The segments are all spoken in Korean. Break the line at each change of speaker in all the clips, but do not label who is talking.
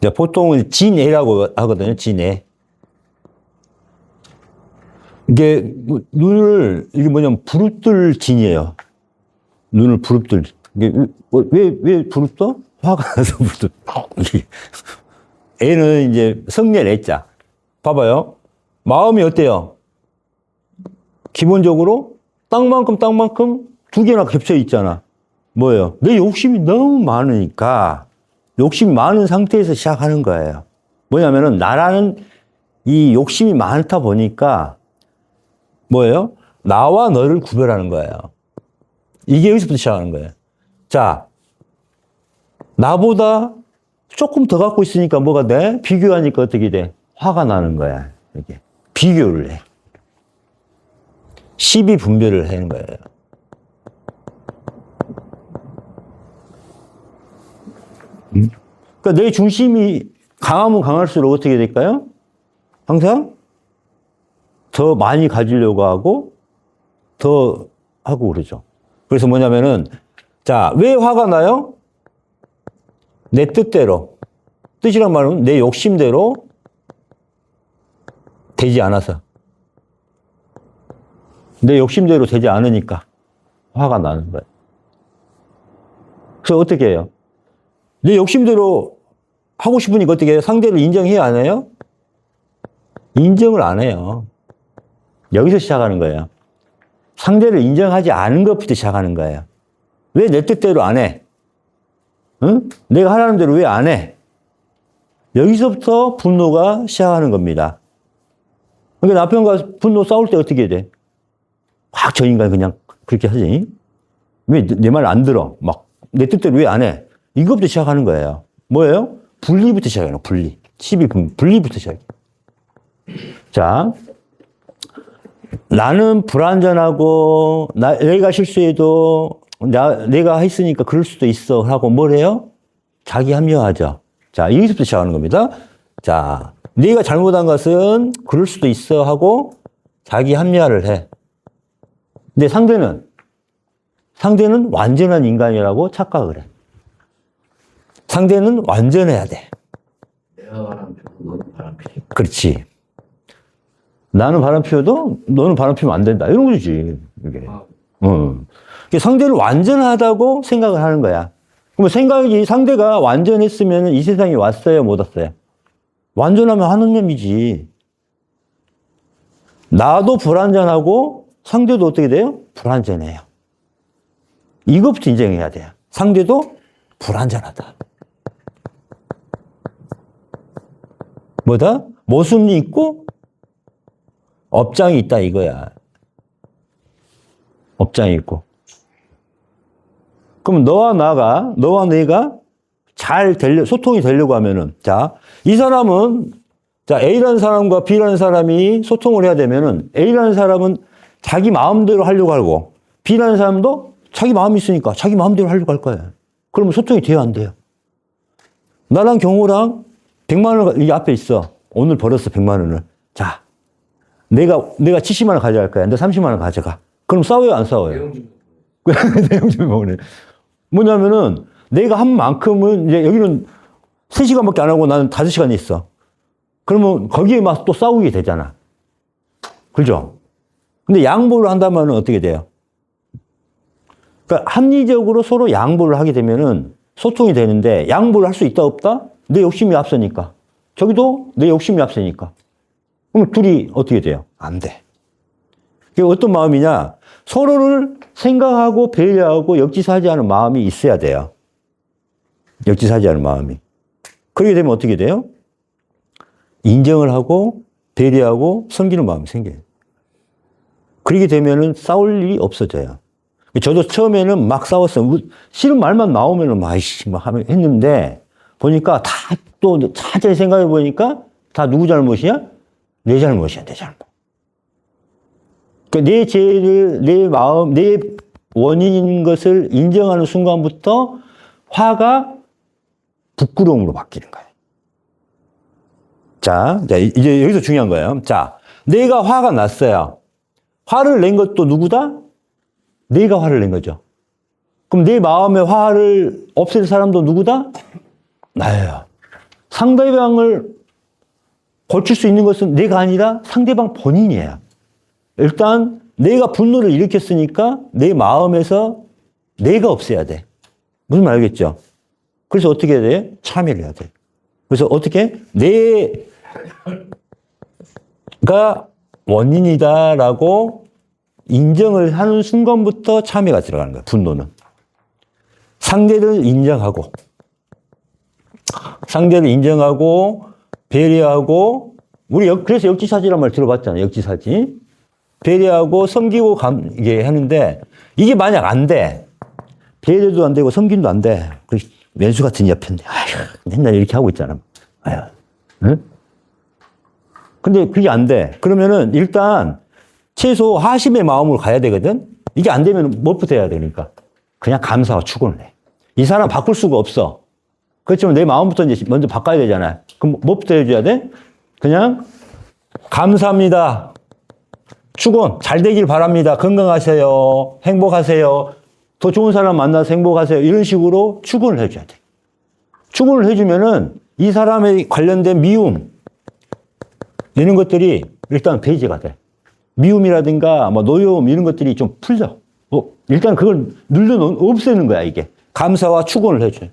자, 보통은 진애라고 하거든요. 진애. 이게 이게 뭐냐면 부릅뜰 진이에요. 눈을 부릅뜰. 이게 왜 부릅떠? 화가 나서 부릅떠. 애는 이제 성낼 애자. 봐봐요. 마음이 어때요? 기본적으로 땅만큼 두 개나 겹쳐 있잖아. 뭐예요? 내 욕심이 너무 많으니까 욕심이 많은 상태에서 시작하는 거예요. 뭐냐면은 나라는 이 욕심이 많다 보니까 뭐예요? 나와 너를 구별하는 거예요. 이게 여기서부터 시작하는 거예요. 자, 나보다 조금 더 갖고 있으니까 뭐가 돼? 비교하니까 어떻게 돼? 화가 나는 거야. 이렇게 비교를 해. 시비 분별을 하는 거예요. 그러니까 내 중심이 강하면 강할수록 어떻게 될까요? 항상 더 많이 가지려고 하고 더 하고 그러죠. 그래서 뭐냐면은 자, 왜 화가 나요? 내 뜻대로. 뜻이란 말은 내 욕심대로 되지 않아서. 내 욕심대로 되지 않으니까 화가 나는 거예요. 그래서 어떻게 해요? 내 욕심대로 하고 싶으니까 어떻게 해요? 상대를 인정해야 안 해요? 인정을 안 해요. 여기서 시작하는 거예요. 상대를 인정하지 않은 것부터 시작하는 거예요. 왜 내 뜻대로 안 해? 응? 내가 하라는 대로 왜 안 해? 여기서부터 분노가 시작하는 겁니다. 그러니까 남편과 분노 싸울 때 어떻게 돼? 막 저 인간 그냥 그렇게 하지? 왜 내 말 안 들어? 막 내 뜻대로 왜 안 해? 이것부터 시작하는 거예요. 뭐예요? 분리부터 시작해요. 분리. 분리부터 시작해요. 자, 나는 불완전하고 내가 실수해도 내가 했으니까 그럴 수도 있어 하고 뭘 해요? 자기 합리화하죠. 자, 여기서부터 시작하는 겁니다. 자, 네가 잘못한 것은 그럴 수도 있어 하고 자기 합리화를 해. 근데 상대는 완전한 인간이라고 착각을 해. 상대는 완전해야 돼.
내가 바람 피고 너는 바람 피고.
그렇지. 나는 바람 피워도 너는 바람 피우면 안 된다. 이런 거지. 이게. 상대는 완전하다고 생각을 하는 거야. 그럼 상대가 완전했으면 이 세상에 왔어요, 못 왔어요? 완전하면 하는 놈이지. 나도 불완전하고 상대도 어떻게 돼요? 불완전해요. 이것부터 인정해야 돼요. 상대도 불완전하다. 뭐다? 모순이 있고 업장이 있다 이거야. 업장이 있고. 그럼 너와 내가 잘 소통이 되려고 하면은, 자, 이 사람은, 자, A라는 사람과 B라는 사람이 소통을 해야 되면은, A라는 사람은 자기 마음대로 하려고 하고, B라는 사람도 자기 마음이 있으니까 자기 마음대로 하려고 할 거야. 그러면 소통이 돼야 안 돼요. 나랑 경호랑 100만 원, 이 앞에 있어. 오늘 벌었어, 100만 원을. 자, 내가 70만 원 가져갈 거야. 너 30만 원 가져가. 그럼 싸워요, 안 싸워요? 내용 좀 보내. 뭐냐면은, 내가 한 만큼은, 이제 여기는 3시간밖에 안 하고 나는 5시간 있어. 그러면 거기에 막 또 싸우게 되잖아. 그죠? 근데 양보를 한다면 어떻게 돼요? 그러니까 합리적으로 서로 양보를 하게 되면은 소통이 되는데, 양보를 할 수 있다, 없다? 내 욕심이 앞서니까. 저기도 내 욕심이 앞서니까. 그럼 둘이 어떻게 돼요? 안 돼. 그게 어떤 마음이냐? 서로를 생각하고 배려하고 역지사지 하는 마음이 있어야 돼요. 역지사지 하는 마음이. 그렇게 되면 어떻게 돼요? 인정을 하고 배려하고 섬기는 마음이 생겨요. 그렇게 되면은 싸울 일이 없어져요. 저도 처음에는 막 싸웠어요. 싫은 말만 나오면은 막 했는데 보니까 다 또 자세히 생각해 보니까 다 누구 잘못이야? 내 잘못이야, 내 잘못. 그러니까 내 죄를, 내 마음, 내 원인인 것을 인정하는 순간부터 화가 부끄러움으로 바뀌는 거예요. 자, 이제 여기서 중요한 거예요. 자, 내가 화가 났어요. 화를 낸 것도 누구다? 내가 화를 낸 거죠. 그럼 내 마음의 화를 없앨 사람도 누구다? 나예요. 상대방을 고칠 수 있는 것은 내가 아니라 상대방 본인이에요. 일단 내가 분노를 일으켰으니까 내 마음에서 내가 없애야 돼. 무슨 말 알겠죠? 그래서 어떻게 해야 돼? 참여를 해야 돼. 그래서 어떻게? 내가 원인이다라고 인정을 하는 순간부터 참여가 들어가는 거야, 분노는. 상대를 인정하고, 배려하고, 우리 그래서 역지사지란 말 들어봤잖아요, 역지사지. 배려하고 섬기고 이게 하는데, 이게 만약 안 돼. 배려도 안 되고 섬김도 안 돼. 그 왼수 같은 옆인데, 아휴, 맨날 이렇게 하고 있잖아. 아휴, 응? 근데 그게 안 돼. 그러면은 일단 최소 하심의 마음으로 가야 되거든? 이게 안 되면 뭐부터 해야 되니까? 그냥 감사와 축원을 해. 이 사람 바꿀 수가 없어. 그렇지만 내 마음부터 이제 먼저 바꿔야 되잖아요. 그럼 뭐부터 해줘야 돼? 그냥 감사합니다. 축원. 잘 되길 바랍니다. 건강하세요. 행복하세요. 더 좋은 사람 만나서 행복하세요. 이런 식으로 축원을 해줘야 돼. 축원을 해주면은 이 사람에 관련된 미움, 이런 것들이 일단 배제가 돼. 미움이라든가 뭐 노여움 이런 것들이 좀 풀려. 일단 그걸 없애는 거야, 이게. 감사와 축원을 해줘요.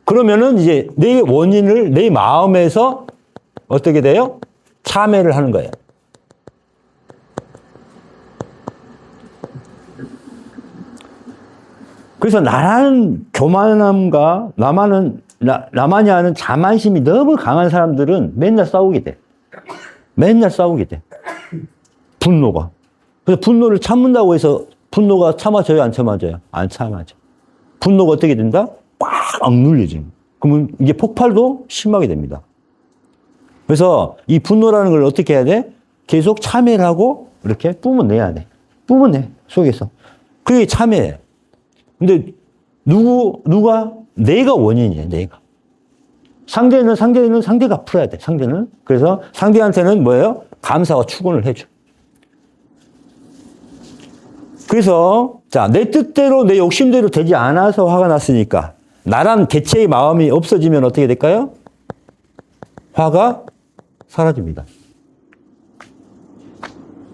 그러면은 이제 내 원인을 내 마음에서 어떻게 돼요? 참여를 하는 거예요. 그래서 나라는 교만함과 나만이 아는 자만심이 너무 강한 사람들은 맨날 싸우게 돼. 맨날 싸우게 돼. 분노가. 그래서 분노를 참는다고 해서 분노가 참아져요, 안 참아져요? 안 참아져. 분노가 어떻게 된다? 꽉 억눌려져. 그러면 이게 폭발도 심하게 됩니다. 그래서 이 분노라는 걸 어떻게 해야 돼? 계속 참여를 하고 이렇게 뿜어내야 돼. 뿜어내, 속에서. 그게 참여해. 근데 누가? 내가 원인이에요, 내가. 상대는 상대가 풀어야 돼, 상대는. 그래서 상대한테는 뭐예요? 감사와 축원을 해줘. 그래서, 자, 내 뜻대로, 내 욕심대로 되지 않아서 화가 났으니까, 나란 개체의 마음이 없어지면 어떻게 될까요? 화가 사라집니다.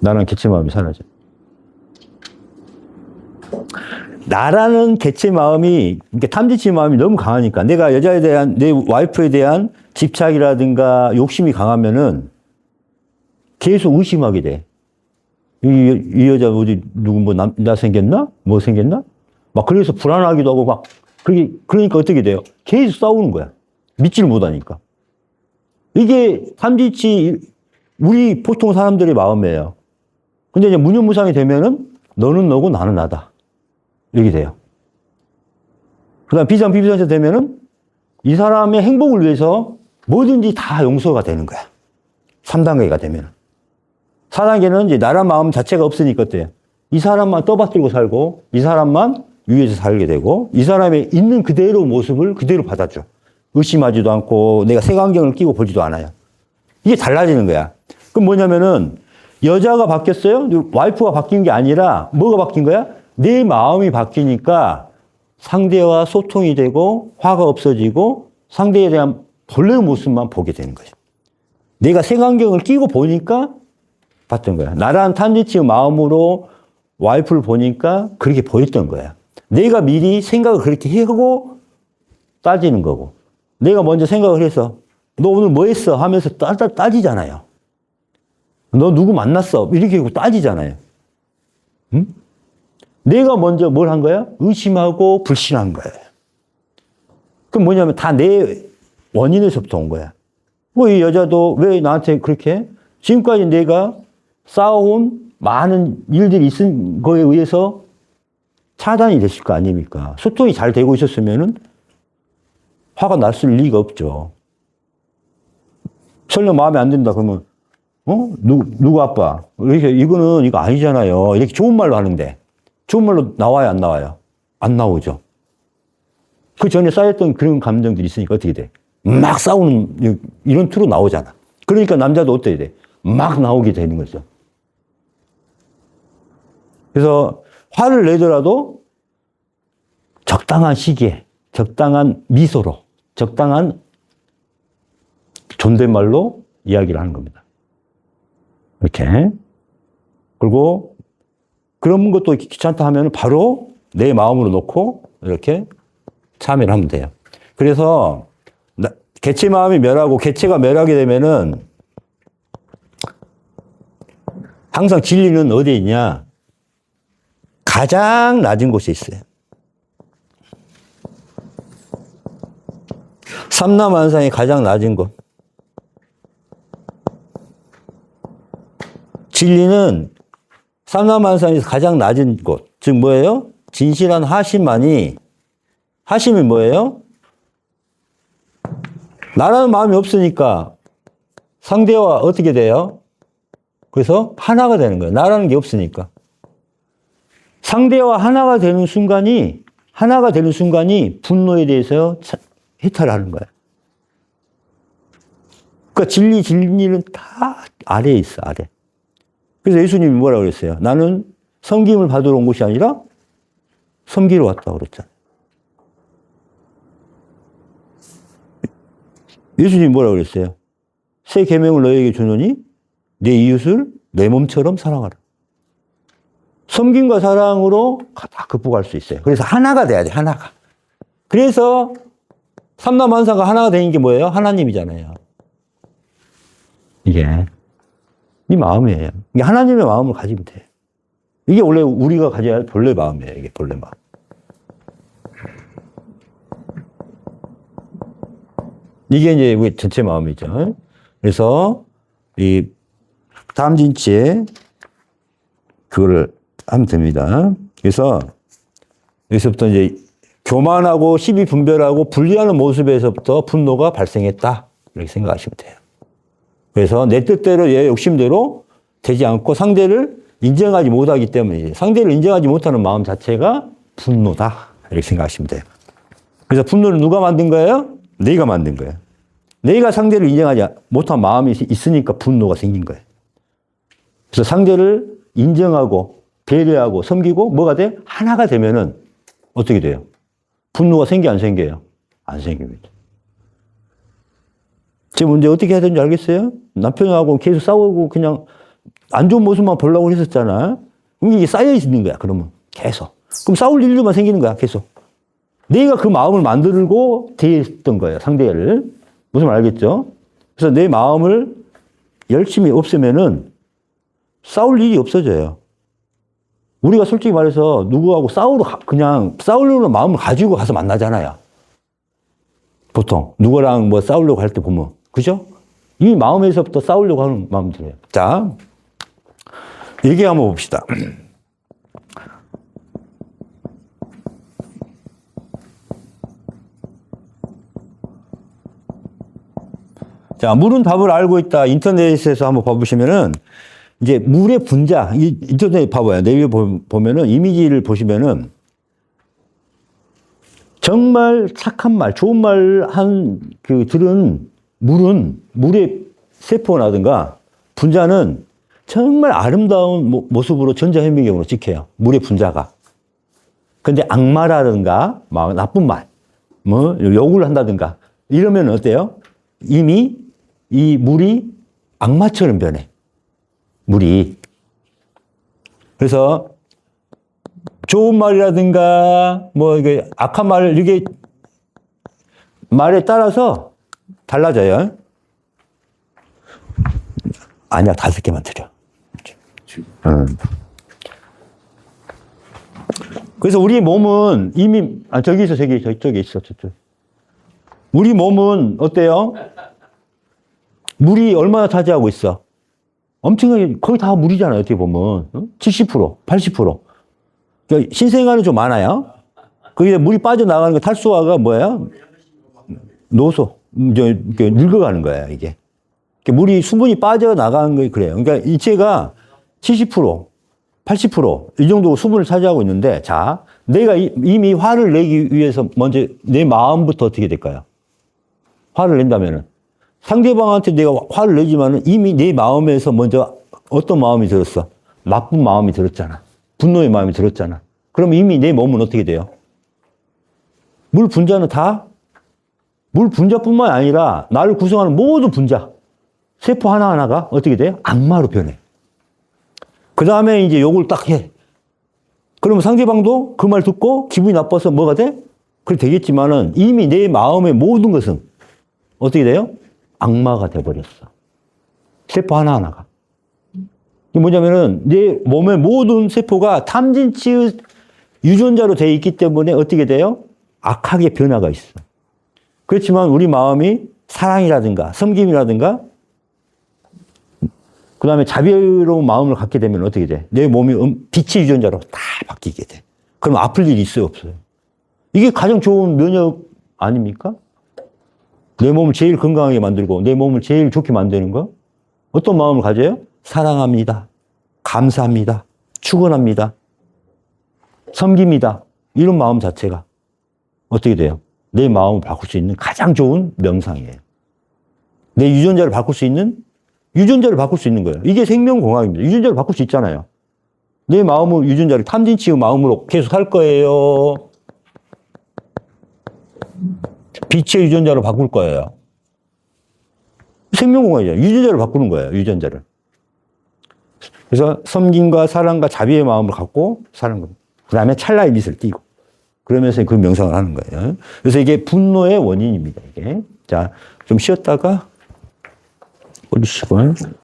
나란 개체 마음이 사라져. 나라는 개체 마음이, 그러니까 탐지치 마음이 너무 강하니까, 내가 여자에 대한, 내 와이프에 대한 집착이라든가 욕심이 강하면은 계속 의심하게 돼. 이 여자 어디 누구 뭐 나 생겼나? 뭐 생겼나? 막 그래서 불안하기도 하고 막, 그러니까 어떻게 돼요? 계속 싸우는 거야. 믿지를 못하니까. 이게 탐지치, 우리 보통 사람들의 마음이에요. 근데 이제 무념무상이 되면은 너는 너고 나는 나다. 이렇게 돼요. 그 다음 비상비비상자 되면은 이 사람의 행복을 위해서 뭐든지 다 용서가 되는 거야. 3단계가 되면. 4단계는 이제 나란 마음 자체가 없으니까 어때요? 이 사람만 떠받들고 살고, 이 사람만 위에서 살게 되고, 이 사람의 있는 그대로 모습을 그대로 받아줘. 의심하지도 않고, 내가 색안경을 끼고 보지도 않아요. 이게 달라지는 거야. 그럼 뭐냐면은, 여자가 바뀌었어요? 와이프가 바뀐 게 아니라, 뭐가 바뀐 거야? 내 마음이 바뀌니까 상대와 소통이 되고, 화가 없어지고, 상대에 대한 본래의 모습만 보게 되는 거죠. 내가 색안경을 끼고 보니까 봤던 거야. 나란 탐지치의 마음으로 와이프를 보니까 그렇게 보였던 거야. 내가 미리 생각을 그렇게 하고 따지는 거고. 내가 먼저 생각을 해서 너 오늘 뭐 했어? 하면서 따지잖아요. 너 누구 만났어? 이렇게 하고 따지잖아요. 응? 내가 먼저 뭘 한 거야? 의심하고 불신한 거예요. 그럼 뭐냐면 다 내 원인에서부터 온 거야. 뭐 이 여자도 왜 나한테 그렇게 지금까지 내가 쌓아온 많은 일들이 있은 거에 의해서 차단이 됐을 거 아닙니까? 소통이 잘 되고 있었으면은 화가 났을 리가 없죠. 설령 마음에 안 든다 그러면 누구 아빠? 이렇게 이거 아니잖아요. 이렇게 좋은 말로 하는데 좋은 말로 나와요, 안 나와요? 안 나오죠. 그 전에 쌓였던 그런 감정들이 있으니까 어떻게 돼? 막 싸우는 이런 투로 나오잖아. 그러니까 남자도 어때야 돼? 막 나오게 되는 거죠. 그래서 화를 내더라도 적당한 시기에, 적당한 미소로, 적당한 존댓말로 이야기를 하는 겁니다. 이렇게. 그리고 그런 것도 귀찮다 하면 바로 내 마음으로 놓고 이렇게 참여를 하면 돼요. 그래서 개체 마음이 멸하고 개체가 멸하게 되면은 항상 진리는 어디에 있냐? 가장 낮은 곳에 있어요. 삼라만상의 가장 낮은 곳. 진리는 삼라만상에서 가장 낮은 곳. 즉 뭐예요? 진실한 하심만이, 하심이 뭐예요? 나라는 마음이 없으니까 상대와 어떻게 돼요? 그래서 하나가 되는 거예요. 나라는 게 없으니까. 상대와 하나가 되는 순간이 분노에 대해서 해탈하는 거예요. 그러니까 진리는 다 아래에 있어, 아래. 그래서 예수님이 뭐라고 그랬어요? 나는 섬김을 받으러 온 것이 아니라 섬기러 왔다고 그랬잖아요. 예수님이 뭐라고 그랬어요? 새 계명을 너에게 주노니 내 이웃을 내 몸처럼 사랑하라. 섬김과 사랑으로 다 극복할 수 있어요. 그래서 하나가 돼야 돼, 하나가. 그래서 삼라만상과 하나가 되는 게 뭐예요? 하나님이잖아요. 이게 이 마음이에요. 이게 하나님의 마음을 가지면 돼요. 이게 원래 우리가 가져야 할 본래 마음이에요. 이게 본래 마음. 이게 이제 우리 전체 마음이죠. 그래서 이 다음 진치에 그거를 하면 됩니다. 그래서 여기서부터 이제 교만하고 시비 분별하고 분리하는 모습에서부터 분노가 발생했다. 이렇게 생각하시면 돼요. 그래서 내 뜻대로 얘 욕심대로 되지 않고 상대를 인정하지 못하기 때문에 상대를 인정하지 못하는 마음 자체가 분노다. 이렇게 생각하시면 돼요. 그래서 분노를 누가 만든 거예요? 내가 만든 거예요. 내가 상대를 인정하지 못한 마음이 있으니까 분노가 생긴 거예요. 그래서 상대를 인정하고 배려하고 섬기고 뭐가 돼? 하나가 되면은 어떻게 돼요? 분노가 생겨 안 생겨요? 안 생깁니다. 제 문제 어떻게 해야 되는지 알겠어요? 남편하고 계속 싸우고 그냥 안 좋은 모습만 보려고 했었잖아. 그럼 이게 쌓여 있는 거야, 그러면. 계속. 그럼 싸울 일만 생기는 거야, 계속. 내가 그 마음을 만들고 대했던 거예요, 상대를. 무슨 말 알겠죠? 그래서 내 마음을 열심히 없애면은 싸울 일이 없어져요. 우리가 솔직히 말해서 누구하고 그냥 싸우려는 마음을 가지고 가서 만나잖아요. 보통. 누구랑 뭐 싸우려고 할 때 보면. 그죠? 이 마음에서부터 싸우려고 하는 마음 들어요. 자, 얘기 한번 봅시다. 자, 물은 답을 알고 있다. 인터넷에서 한번 봐보시면은, 이제 물의 분자, 인터넷 봐봐요. 내비에 보면은, 이미지를 보시면은, 정말 착한 말, 좋은 말 한 들은 물의 세포라든가 분자는 정말 아름다운 모습으로 전자현미경으로 찍혀요. 물의 분자가. 근데 악마라든가, 막 나쁜 말, 뭐, 욕을 한다든가, 이러면 어때요? 이미 이 물이 악마처럼 변해. 물이. 그래서 좋은 말이라든가, 뭐, 이게 악한 말, 이게 말에 따라서 달라져요. 아니야, 5개만 드려. 그래서 우리 몸은 이미, 저기 있어, 저쪽에 있어, 저쪽. 우리 몸은 어때요? 물이 얼마나 차지하고 있어? 엄청나게, 거의 다 물이잖아요, 어떻게 보면. 70%, 80%. 그러니까 신생아는 좀 많아요. 그게 물이 빠져나가는 거 탈수화가 뭐예요? 노소. 늙어가는 거야, 이게. 물이, 수분이 빠져나가는 거 그래요. 그러니까 이체가 70%, 80%이 정도 수분을 차지하고 있는데, 자, 내가 이미 화를 내기 위해서 먼저 내 마음부터 어떻게 될까요? 화를 낸다면은. 상대방한테 내가 화를 내지만은 이미 내 마음에서 먼저 어떤 마음이 들었어? 나쁜 마음이 들었잖아. 분노의 마음이 들었잖아. 그럼 이미 내 몸은 어떻게 돼요? 물 분자는 다 물 분자뿐만 아니라 나를 구성하는 모든 분자, 세포 하나하나가 어떻게 돼요? 악마로 변해. 그 다음에 이제 요걸 딱 해. 그러면 상대방도 그 말 듣고 기분이 나빠서 뭐가 돼? 그래 되겠지만은 이미 내 마음의 모든 것은 어떻게 돼요? 악마가 돼버렸어. 세포 하나하나가. 이게 뭐냐면은 내 몸의 모든 세포가 탐진치의 유전자로 되어 있기 때문에 어떻게 돼요? 악하게 변화가 있어. 그렇지만 우리 마음이 사랑이라든가 섬김이라든가 그 다음에 자비로운 마음을 갖게 되면 어떻게 돼? 내 몸이 빛의 유전자로 다 바뀌게 돼. 그럼 아플 일이 있어요, 없어요? 이게 가장 좋은 면역 아닙니까? 내 몸을 제일 건강하게 만들고 내 몸을 제일 좋게 만드는 거? 어떤 마음을 가져요? 사랑합니다. 감사합니다. 축원합니다. 섬깁니다. 이런 마음 자체가 어떻게 돼요? 내 마음을 바꿀 수 있는 가장 좋은 명상이에요. 내 유전자를 바꿀 수 있는 거예요. 이게 생명공학입니다. 유전자를 바꿀 수 있잖아요. 내 마음의 유전자를 탐진치의 마음으로 계속 할 거예요. 빛의 유전자로 바꿀 거예요. 생명공학이잖아요. 유전자를 바꾸는 거예요. 유전자를. 그래서 섬김과 사랑과 자비의 마음을 갖고 사는 겁니다. 그 다음에 찰나의 빛을 띠고. 그러면서 그 명상을 하는 거예요. 그래서 이게 분노의 원인입니다. 이게. 자, 좀 쉬었다가, 쉬고.